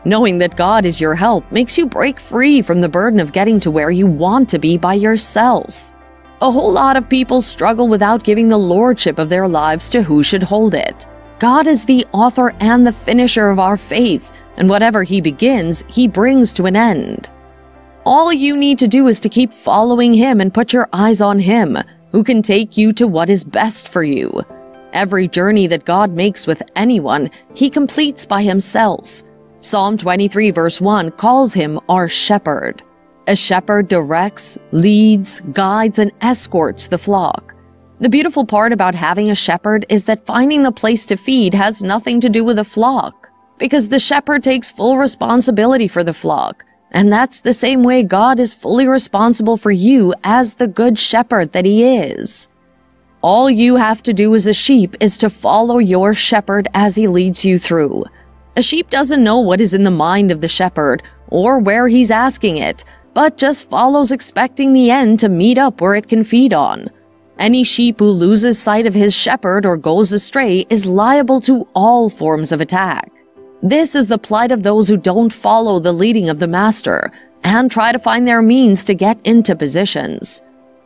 Knowing that God is your help makes you break free from the burden of getting to where you want to be by yourself. A whole lot of people struggle without giving the lordship of their lives to who should hold it. God is the author and the finisher of our faith, and whatever He begins, He brings to an end. All you need to do is to keep following Him and put your eyes on Him, who can take you to what is best for you. Every journey that God makes with anyone, He completes by Himself. Psalm 23 verse 1 calls Him our shepherd. A shepherd directs, leads, guides, and escorts the flock. The beautiful part about having a shepherd is that finding the place to feed has nothing to do with the flock, because the shepherd takes full responsibility for the flock, and that's the same way God is fully responsible for you as the good shepherd that He is. All you have to do as a sheep is to follow your shepherd as he leads you through. A sheep doesn't know what is in the mind of the shepherd or where he's asking it, but just follows expecting the end to meet up where it can feed on. Any sheep who loses sight of his shepherd or goes astray is liable to all forms of attack. This is the plight of those who don't follow the leading of the master and try to find their means to get into positions.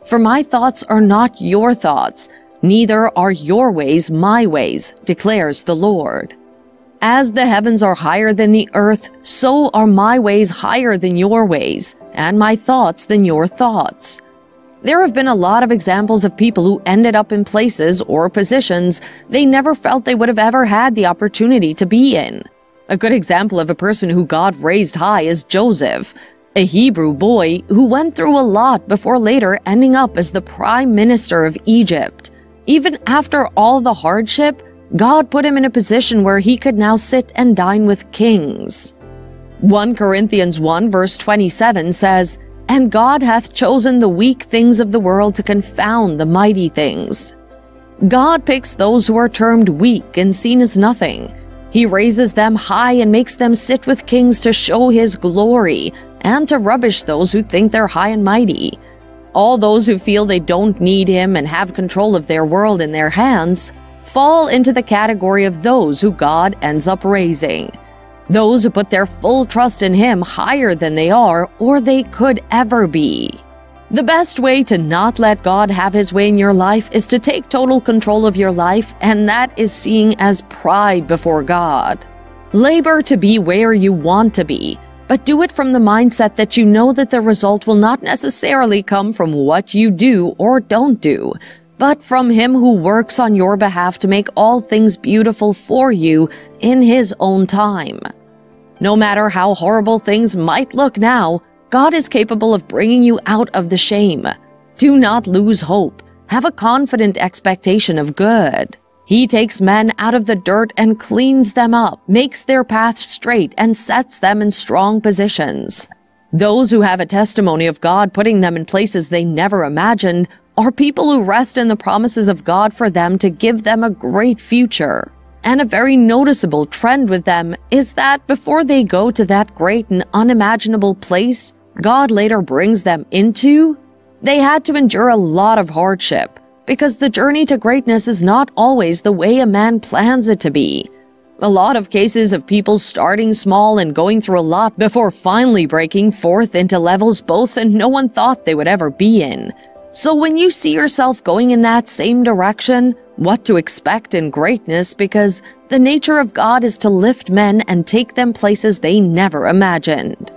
For my thoughts are not your thoughts, neither are your ways my ways, declares the Lord. As the heavens are higher than the earth, so are my ways higher than your ways, and my thoughts than your thoughts. There have been a lot of examples of people who ended up in places or positions they never felt they would have ever had the opportunity to be in. A good example of a person who God raised high is Joseph, a Hebrew boy who went through a lot before later ending up as the prime minister of Egypt. Even after all the hardship, God put him in a position where he could now sit and dine with kings. 1 Corinthians 1 verse 27 says, "And God hath chosen the weak things of the world to confound the mighty things." God picks those who are termed weak and seen as nothing. He raises them high and makes them sit with kings to show His glory and to rubbish those who think they're high and mighty. All those who feel they don't need Him and have control of their world in their hands fall into the category of those who God ends up raising. Those who put their full trust in Him higher than they are or they could ever be. The best way to not let God have His way in your life is to take total control of your life, and that is seeing as pride before God. Labor to be where you want to be, but do it from the mindset that you know that the result will not necessarily come from what you do or don't do, but from Him who works on your behalf to make all things beautiful for you in His own time. No matter how horrible things might look now, God is capable of bringing you out of the shame. Do not lose hope. Have a confident expectation of good. He takes men out of the dirt and cleans them up, makes their path straight, and sets them in strong positions. Those who have a testimony of God putting them in places they never imagined are people who rest in the promises of God for them to give them a great future. And a very noticeable trend with them is that before they go to that great and unimaginable place God later brings them into, they had to endure a lot of hardship, because the journey to greatness is not always the way a man plans it to be. A lot of cases of people starting small and going through a lot before finally breaking forth into levels both and no one thought they would ever be in. So when you see yourself going in that same direction, what to expect in greatness, because the nature of God is to lift men and take them places they never imagined.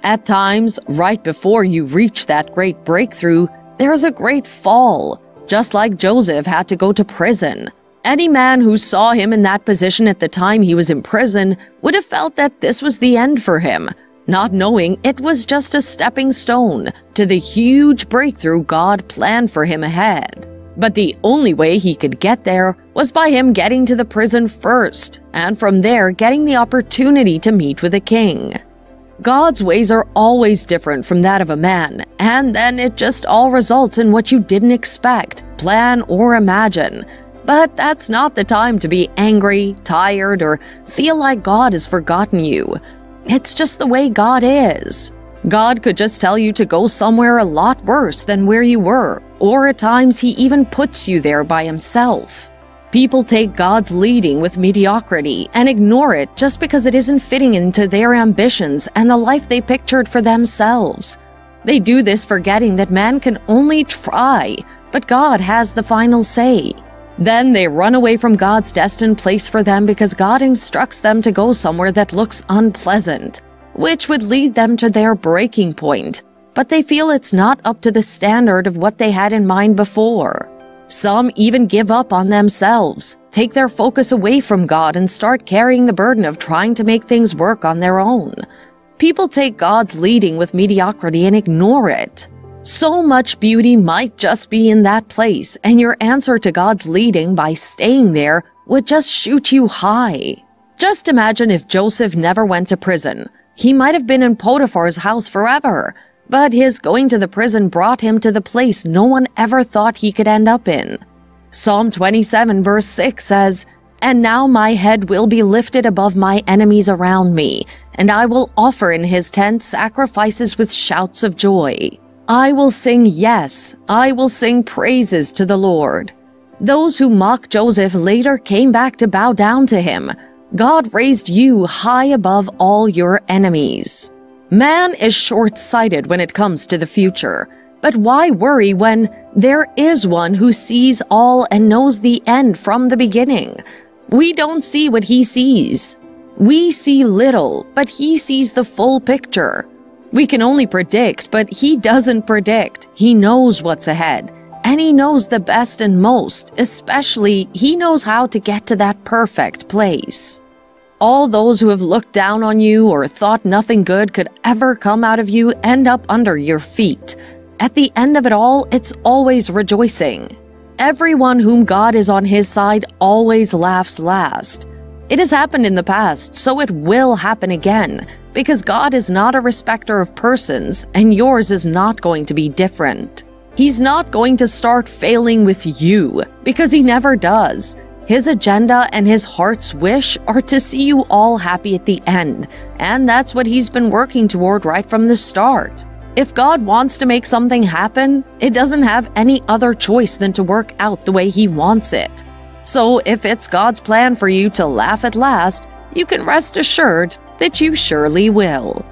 At times, right before you reach that great breakthrough, there's a great fall, just like Joseph had to go to prison. Any man who saw him in that position at the time he was in prison would have felt that this was the end for him, not knowing it was just a stepping stone to the huge breakthrough God planned for him ahead. But the only way he could get there was by him getting to the prison first, and from there getting the opportunity to meet with a king. God's ways are always different from that of a man, and then it just all results in what you didn't expect, plan, or imagine. But that's not the time to be angry, tired, or feel like God has forgotten you. It's just the way God is. God could just tell you to go somewhere a lot worse than where you were, or at times He even puts you there by Himself. People take God's leading with mediocrity and ignore it just because it isn't fitting into their ambitions and the life they pictured for themselves. They do this forgetting that man can only try, but God has the final say. Then they run away from God's destined place for them because God instructs them to go somewhere that looks unpleasant, which would lead them to their breaking point, but they feel it's not up to the standard of what they had in mind before. Some even give up on themselves, take their focus away from God, and start carrying the burden of trying to make things work on their own. People take God's leading with mediocrity and ignore it. So much beauty might just be in that place, and your answer to God's leading by staying there would just shoot you high. Just imagine if Joseph never went to prison. He might have been in Potiphar's house forever, but his going to the prison brought him to the place no one ever thought he could end up in. Psalm 27 verse 6 says, "And now my head will be lifted above my enemies around me, and I will offer in his tent sacrifices with shouts of joy. I will sing, yes, I will sing praises to the Lord." Those who mocked Joseph later came back to bow down to him. God raised you high above all your enemies. Man is short-sighted when it comes to the future, but why worry when there is one who sees all and knows the end from the beginning? We don't see what he sees. We see little, but he sees the full picture. We can only predict, but he doesn't predict. He knows what's ahead, and he knows the best and most, especially he knows how to get to that perfect place. All those who have looked down on you or thought nothing good could ever come out of you end up under your feet. At the end of it all, it's always rejoicing. Everyone whom God is on his side always laughs last. It has happened in the past, so it will happen again, because God is not a respecter of persons, and yours is not going to be different. He's not going to start failing with you, because he never does. His agenda and his heart's wish are to see you all happy at the end, and that's what he's been working toward right from the start. If God wants to make something happen, it doesn't have any other choice than to work out the way he wants it. So if it's God's plan for you to laugh at last, you can rest assured that you surely will.